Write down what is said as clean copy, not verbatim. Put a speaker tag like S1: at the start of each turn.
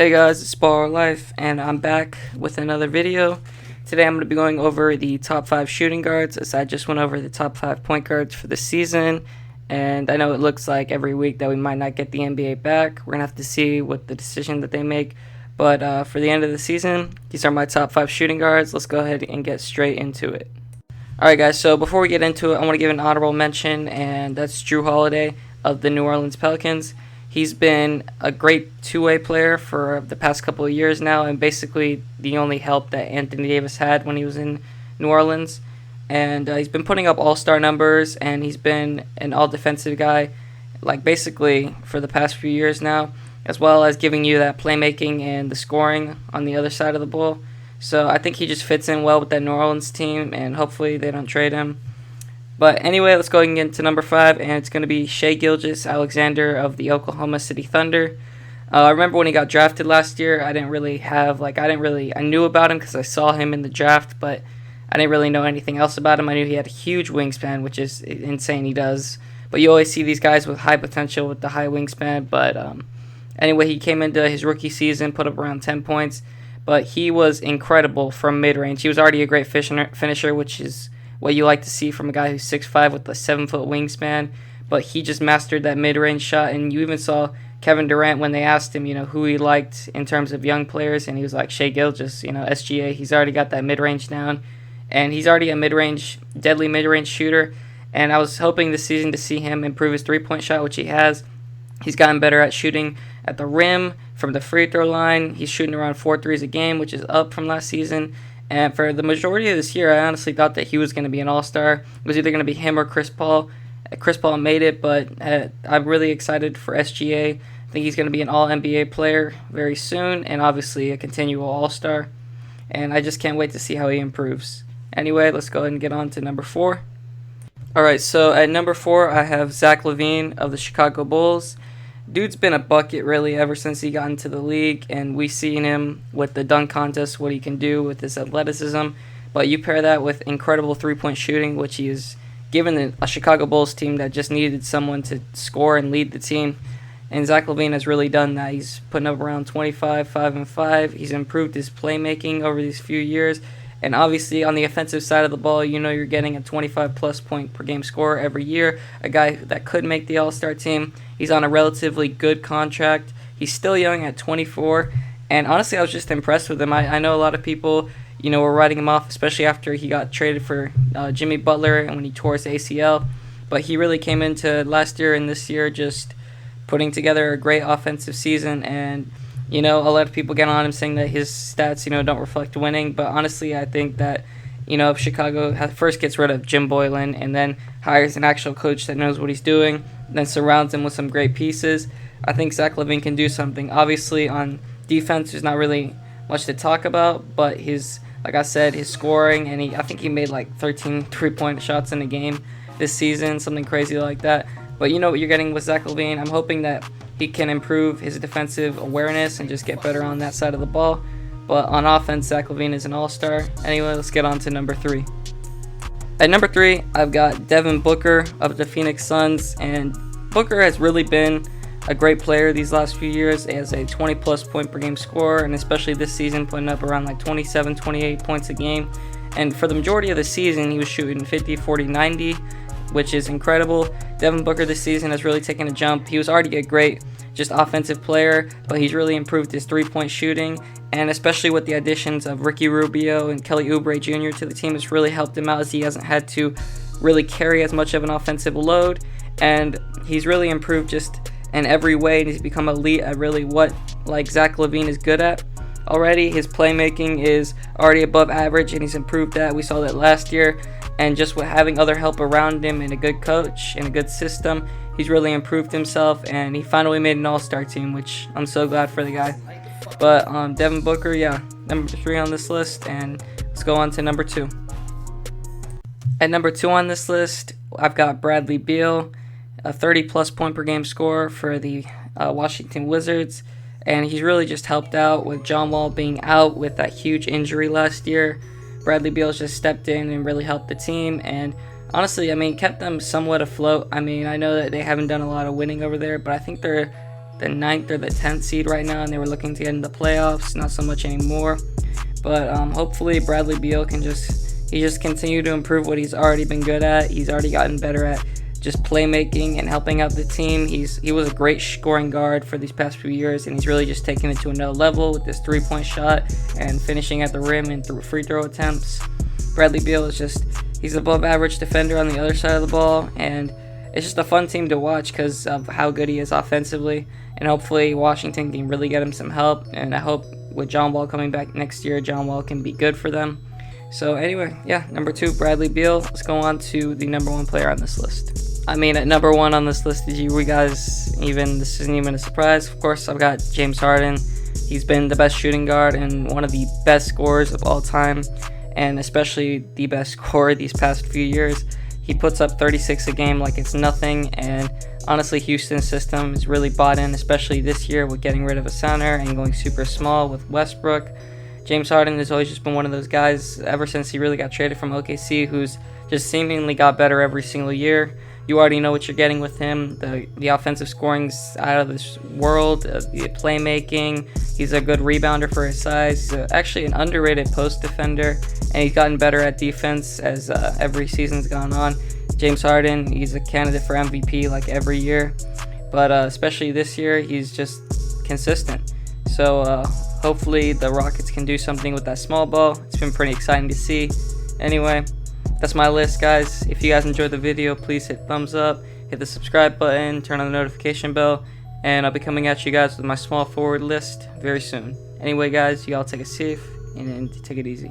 S1: Hey guys, it's Bar Life, and I'm back with another video. Today I'm going to be going over the top 5 shooting guards, as I just went over the top 5 point guards for the season. And I know it looks like every week that we might not get the NBA back. We're going to have to see what the decision that they make. But for the end of the season, these are my top 5 shooting guards. Let's go ahead and get straight into it. Alright guys, so before we get into it, I want to give an honorable mention, and that's Jrue Holiday of the New Orleans Pelicans. He's been a great two-way player for the past couple of years now, and basically the only help that Anthony Davis had when he was in New Orleans. And he's been putting up all-star numbers, and he's been an all-defensive guy, like basically for the past few years now, as well as giving you that playmaking and the scoring on the other side of the ball. So I think he just fits in well with that New Orleans team, and hopefully they don't trade him. But anyway, let's go and get into number 5, and it's going to be Shai Gilgeous-Alexander of the Oklahoma City Thunder. I remember when he got drafted last year, I knew about him because I saw him in the draft, but I didn't really know anything else about him. I knew he had a huge wingspan, which is insane, he does. But you always see these guys with high potential with the high wingspan. But anyway, he came into his rookie season, put up around 10 points, but he was incredible from mid-range. He was already a great finisher, which is what you like to see from a guy who's 6'5" with a 7-foot wingspan, but he just mastered that mid-range shot. And you even saw Kevin Durant when they asked him, who he liked in terms of young players, and he was like Shai Gilgeous, SGA. He's already got that mid-range down, and he's already a deadly mid-range shooter. And I was hoping this season to see him improve his three-point shot, which he has. He's gotten better at shooting at the rim, from the free throw line. He's shooting around 4 threes a game, which is up from last season. And for the majority of this year, I honestly thought that he was going to be an all-star. It was either going to be him or Chris Paul. Chris Paul made it, but I'm really excited for SGA. I think he's going to be an all-NBA player very soon, and obviously a continual all-star. And I just can't wait to see how he improves. Anyway, let's go ahead and get on to number 4. Alright, so at number 4, I have Zach LaVine of the Chicago Bulls. Dude's been a bucket really ever since he got into the league, and we've seen him with the dunk contest, what he can do with his athleticism. But you pair that with incredible three-point shooting, which he has given a Chicago Bulls team that just needed someone to score and lead the team. And Zach LaVine has really done that. He's putting up around 25, 5 and 5. He's improved his playmaking over these few years. And obviously on the offensive side of the ball, you're getting a 25-plus point per game scorer every year, a guy that could make the All-Star team. He's on a relatively good contract. He's still young at 24, and honestly, I was just impressed with him. I know a lot of people, were writing him off, especially after he got traded for Jimmy Butler and when he tore his ACL. But he really came into last year and this year just putting together a great offensive season, and a lot of people get on him saying that his stats, don't reflect winning. But honestly, I think that, if Chicago first gets rid of Jim Boylan and then hires an actual coach that knows what he's doing, then surrounds him with some great pieces, I think Zach LaVine can do something. Obviously, on defense, there's not really much to talk about, but like I said, his scoring, and I think he made like 13 three-point shots in a game this season, something crazy like that. But you know what you're getting with Zach LaVine. I'm hoping that he can improve his defensive awareness and just get better on that side of the ball. But on offense, Zach LaVine is an all-star. Anyway, let's get on to number 3. At number 3, I've got Devin Booker of the Phoenix Suns. And Booker has really been a great player these last few years as a 20-plus point per game scorer, and especially this season, putting up around like 27, 28 points a game. And for the majority of the season, he was shooting 50, 40, 90, which is incredible. Devin Booker this season has really taken a jump. He was already a great offensive player, but he's really improved his three-point shooting, and especially with the additions of Ricky Rubio and Kelly Oubre Jr. to the team, it's really helped him out as he hasn't had to really carry as much of an offensive load, and he's really improved just in every way, and he's become elite at really what Zach LaVine is good at. Already, his playmaking is already above average, and he's improved that. We saw that last year. And just with having other help around him and a good coach and a good system, he's really improved himself, and he finally made an all-star team, which I'm so glad for the guy. But Devin Booker, number 3 on this list, and let's go on to number 2. At number 2 on this list, I've got Bradley Beal, a 30-plus point per game scorer for the Washington Wizards, and he's really just helped out with John Wall being out with that huge injury last year. Bradley Beal's just stepped in and really helped the team, and honestly, kept them somewhat afloat. I know that they haven't done a lot of winning over there, but I think they're the 9th or the 10th seed right now, and they were looking to get into the playoffs. Not so much anymore. But hopefully Bradley Beal can just continue to improve what he's already been good at. He's already gotten better at just playmaking and helping out the team. He was a great scoring guard for these past few years, and he's really just taking it to another level with this 3-point shot and finishing at the rim and through free throw attempts. Bradley Beal he's above average defender on the other side of the ball, and it's just a fun team to watch because of how good he is offensively. And hopefully Washington can really get him some help, and I hope with John Wall coming back next year, John Wall can be good for them. So anyway, yeah, number 2, Bradley Beal. Let's go on to the number 1 player on this list. I mean, at number 1 on this list, this isn't even a surprise. Of course, I've got James Harden. He's been the best shooting guard and one of the best scorers of all time, and especially the best scorer these past few years. He puts up 36 a game like it's nothing, and honestly, Houston's system is really bought in, especially this year with getting rid of a center and going super small with Westbrook. James Harden has always just been one of those guys ever since he really got traded from OKC who's just seemingly got better every single year. You already know what you're getting with him. The offensive scoring's out of this world. The playmaking. He's a good rebounder for his size. He's actually an underrated post defender, and he's gotten better at defense as every season's gone on. James Harden, he's a candidate for MVP like every year, but especially this year, he's just consistent. So hopefully the Rockets can do something with that small ball. It's been pretty exciting to see. Anyway, that's my list, guys. If you guys enjoyed the video, please hit thumbs up, hit the subscribe button, turn on the notification bell, and I'll be coming at you guys with my small forward list very soon. Anyway, guys, you all take it safe and take it easy.